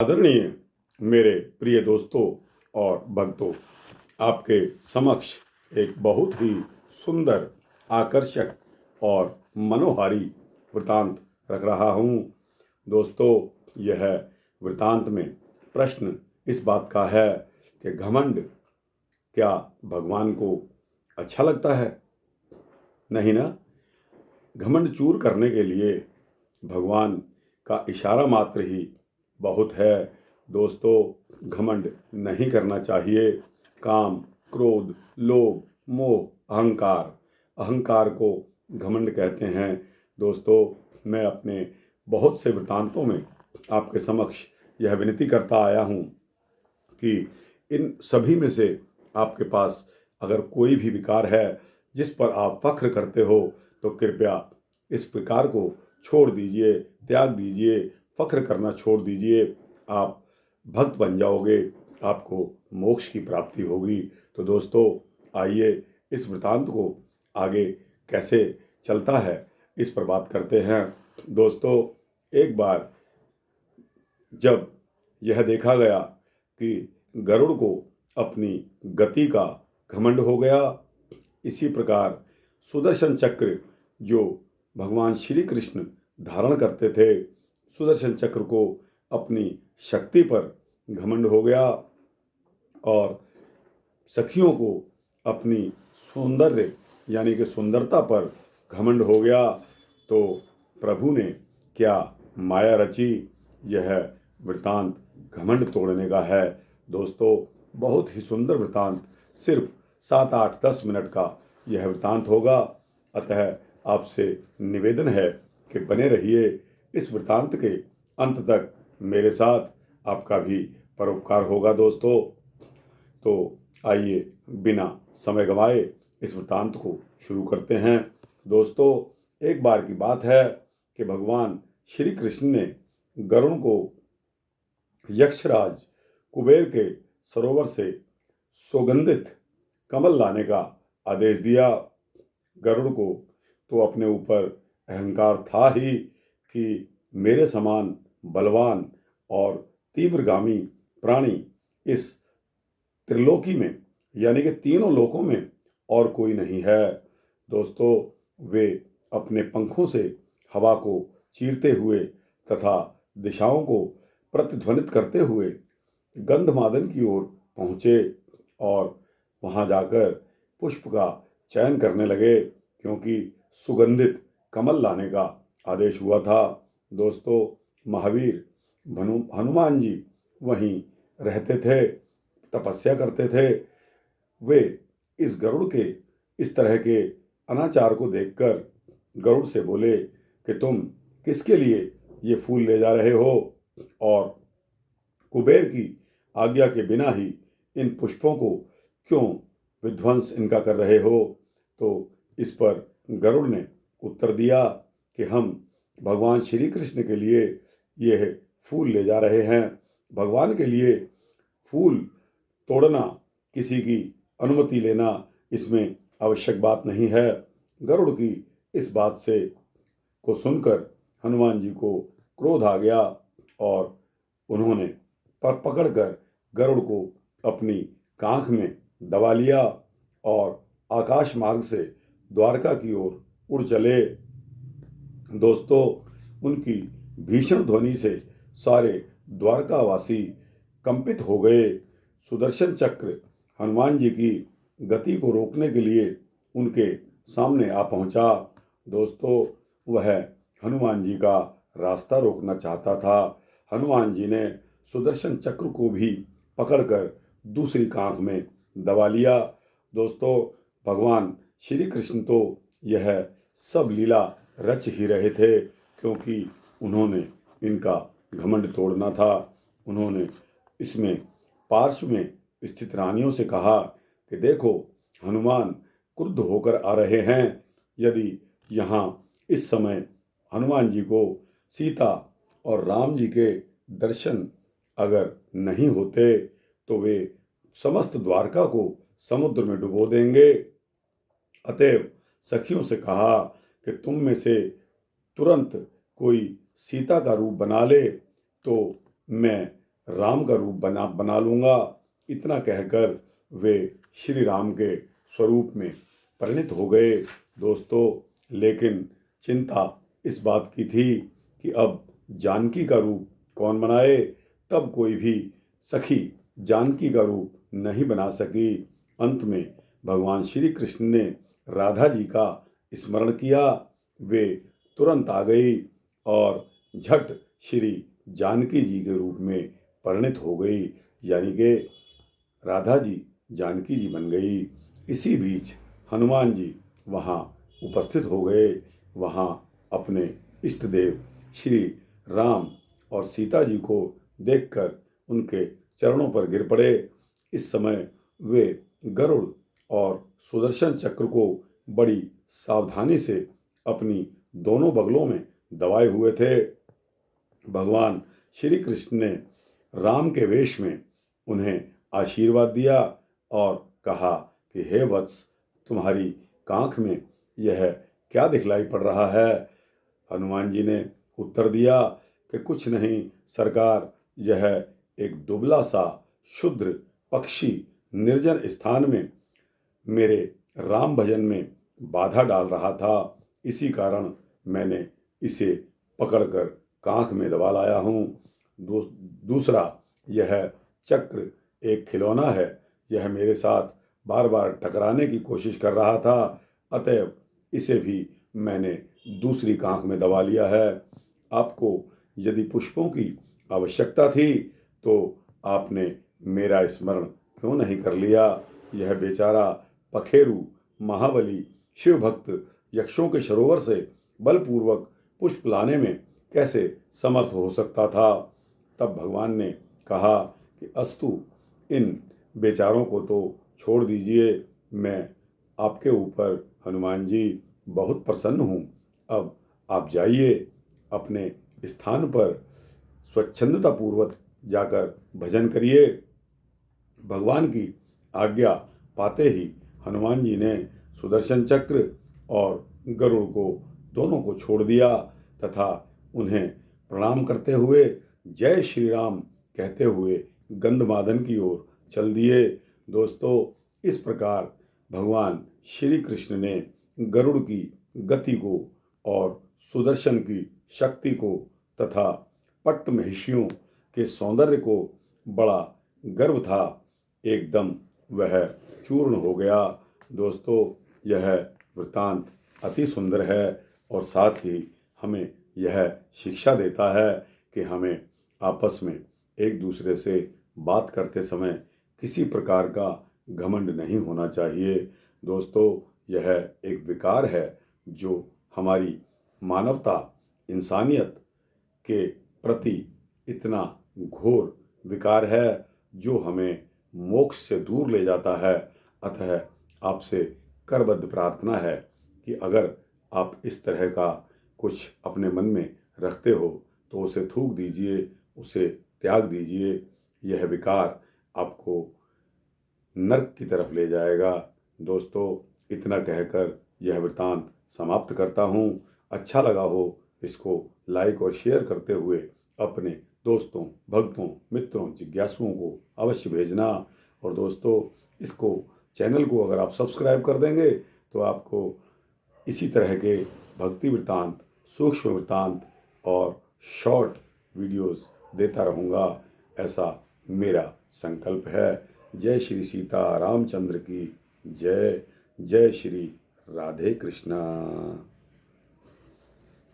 आदरणीय मेरे प्रिय दोस्तों और भक्तों, आपके समक्ष एक बहुत ही सुंदर, आकर्षक और मनोहारी वृतांत रख रहा हूँ। दोस्तों, यह वृतांत में प्रश्न इस बात का है कि घमंड क्या भगवान को अच्छा लगता है? नहीं ना। घमंड चूर करने के लिए भगवान का इशारा मात्र ही बहुत है। दोस्तों, घमंड नहीं करना चाहिए। काम, क्रोध, लोभ, मोह, अहंकार को घमंड कहते हैं। दोस्तों, मैं अपने बहुत से वृतांतों में आपके समक्ष यह विनती करता आया हूँ कि इन सभी में से आपके पास अगर कोई भी विकार है जिस पर आप फख्र करते हो, तो कृपया इस विकार को छोड़ दीजिए, त्याग दीजिए, फख्र करना छोड़ दीजिए। आप भक्त बन जाओगे, आपको मोक्ष की प्राप्ति होगी। तो दोस्तों, आइए इस वृतांत को आगे कैसे चलता है इस पर बात करते हैं। दोस्तों, एक बार जब यह देखा गया कि गरुड़ को अपनी गति का घमंड हो गया, इसी प्रकार सुदर्शन चक्र जो भगवान श्री कृष्ण धारण करते थे, सुदर्शन चक्र को अपनी शक्ति पर घमंड हो गया और सखियों को अपनी सौंदर्य यानी कि सुंदरता पर घमंड हो गया। तो प्रभु ने क्या माया रची, यह वृतांत घमंड तोड़ने का है। दोस्तों, बहुत ही सुंदर वृतांत, सिर्फ 7, 8, 10 मिनट का यह वृतांत होगा। अतः आपसे निवेदन है कि बने रहिए इस वृतांत के अंत तक मेरे साथ, आपका भी परोपकार होगा। दोस्तों, तो आइए बिना समय गंवाए इस वृतांत को शुरू करते हैं। दोस्तों, एक बार की बात है कि भगवान श्री कृष्ण ने गरुड़ को यक्षराज कुबेर के सरोवर से सुगंधित कमल लाने का आदेश दिया। गरुड़ को तो अपने ऊपर अहंकार था ही कि मेरे समान बलवान और तीव्रगामी प्राणी इस त्रिलोकी में यानी कि तीनों लोकों में और कोई नहीं है। दोस्तों, वे अपने पंखों से हवा को चीरते हुए तथा दिशाओं को प्रतिध्वनित करते हुए गंधमादन की ओर पहुँचे और वहाँ जाकर पुष्प का चयन करने लगे, क्योंकि सुगंधित कमल लाने का आदेश हुआ था। दोस्तों, महावीर हनुमान जी वहीं रहते थे, तपस्या करते थे। वे इस गरुड़ के इस तरह के अनाचार को देखकर गरुड़ से बोले कि तुम किसके लिए ये फूल ले जा रहे हो और कुबेर की आज्ञा के बिना ही इन पुष्पों को क्यों विध्वंस इनका कर रहे हो? तो इस पर गरुड़ ने उत्तर दिया कि हम भगवान श्री कृष्ण के लिए यह फूल ले जा रहे हैं। भगवान के लिए फूल तोड़ना, किसी की अनुमति लेना, इसमें आवश्यक बात नहीं है। गरुड़ की इस बात से को सुनकर हनुमान जी को क्रोध आ गया और उन्होंने पकड़कर गरुड़ को अपनी कांख में दबा लिया और आकाश मार्ग से द्वारका की ओर उड़ चले। दोस्तों, उनकी भीषण ध्वनि से सारे द्वारकावासी कंपित हो गए। सुदर्शन चक्र हनुमान जी की गति को रोकने के लिए उनके सामने आ पहुंचा। दोस्तों, वह हनुमान जी का रास्ता रोकना चाहता था। हनुमान जी ने सुदर्शन चक्र को भी पकड़कर दूसरी कांख में दबा लिया। दोस्तों, भगवान श्री कृष्ण तो यह सब लीला रच ही रहे थे, क्योंकि उन्होंने इनका घमंड तोड़ना था। उन्होंने इसमें पार्श्व में स्थित रानियों से कहा कि देखो, हनुमान क्रुद्ध होकर आ रहे हैं। यदि यहाँ इस समय हनुमान जी को सीता और राम जी के दर्शन अगर नहीं होते तो वे समस्त द्वारका को समुद्र में डुबो देंगे। अतएव सखियों से कहा कि तुम में से तुरंत कोई सीता का रूप बना ले तो मैं राम का रूप बना लूँगा। इतना कहकर वे श्री राम के स्वरूप में परिणित हो गए। दोस्तों, लेकिन चिंता इस बात की थी कि अब जानकी का रूप कौन बनाए। तब कोई भी सखी जानकी का रूप नहीं बना सकी। अंत में भगवान श्री कृष्ण ने राधा जी का स्मरण किया। वे तुरंत आ गई और झट श्री जानकी जी के रूप में परिणित हो गई, यानी कि राधा जी जानकी जी बन गई। इसी बीच हनुमान जी वहाँ उपस्थित हो गए। वहाँ अपने इष्ट देव श्री राम और सीता जी को देखकर उनके चरणों पर गिर पड़े। इस समय वे गरुड़ और सुदर्शन चक्र को बड़ी सावधानी से अपनी दोनों बगलों में दबाए हुए थे। भगवान श्री कृष्ण ने राम के वेश में उन्हें आशीर्वाद दिया और कहा कि हे वत्स, तुम्हारी कांख में यह क्या दिखलाई पड़ रहा है। हनुमान जी ने उत्तर दिया कि कुछ नहीं सरकार, यह एक दुबला सा क्षुद्र पक्षी निर्जन स्थान में मेरे राम भजन में बाधा डाल रहा था। इसी कारण मैंने इसे पकड़कर कांख में दबा लाया हूँ। दूसरा, यह चक्र एक खिलौना है। यह मेरे साथ बार बार टकराने की कोशिश कर रहा था, अतएव इसे भी मैंने दूसरी कांख में दबा लिया है। आपको यदि पुष्पों की आवश्यकता थी तो आपने मेरा स्मरण क्यों नहीं कर लिया। यह बेचारा पखेरु महाबली शिव भक्त यक्षों के सरोवर से बलपूर्वक पुष्प लाने में कैसे समर्थ हो सकता था। तब भगवान ने कहा कि अस्तु, इन बेचारों को तो छोड़ दीजिए। मैं आपके ऊपर हनुमान जी बहुत प्रसन्न हूँ। अब आप जाइए, अपने स्थान पर स्वच्छंदतापूर्वक जाकर भजन करिए। भगवान की आज्ञा पाते ही हनुमान जी ने सुदर्शन चक्र और गरुड़ को दोनों को छोड़ दिया तथा उन्हें प्रणाम करते हुए जय श्री राम कहते हुए गंधमादन की ओर चल दिए। दोस्तों, इस प्रकार भगवान श्री कृष्ण ने गरुड़ की गति को और सुदर्शन की शक्ति को तथा पट्ट महिषियों के सौंदर्य को बड़ा गर्व था, एकदम वह चूर्ण हो गया। दोस्तों, यह वृत्तांत अति सुंदर है और साथ ही हमें यह शिक्षा देता है कि हमें आपस में एक दूसरे से बात करते समय किसी प्रकार का घमंड नहीं होना चाहिए। दोस्तों, यह एक विकार है जो हमारी मानवता, इंसानियत के प्रति इतना घोर विकार है जो हमें मोक्ष से दूर ले जाता है। अतः आपसे करबद्ध प्रार्थना है कि अगर आप इस तरह का कुछ अपने मन में रखते हो तो उसे थूक दीजिए, उसे त्याग दीजिए। यह विकार आपको नरक की तरफ ले जाएगा। दोस्तों, इतना कहकर यह वृत्तांत समाप्त करता हूँ। अच्छा लगा हो इसको लाइक और शेयर करते हुए अपने दोस्तों, भक्तों, मित्रों, जिज्ञासुओं को अवश्य भेजना। और दोस्तों, इसको चैनल को अगर आप सब्सक्राइब कर देंगे तो आपको इसी तरह के भक्ति वृत्तांत, सूक्ष्म वृत्तांत और शॉर्ट वीडियोस देता रहूँगा, ऐसा मेरा संकल्प है। जय श्री सीता रामचंद्र की जय। जय श्री राधे कृष्णा।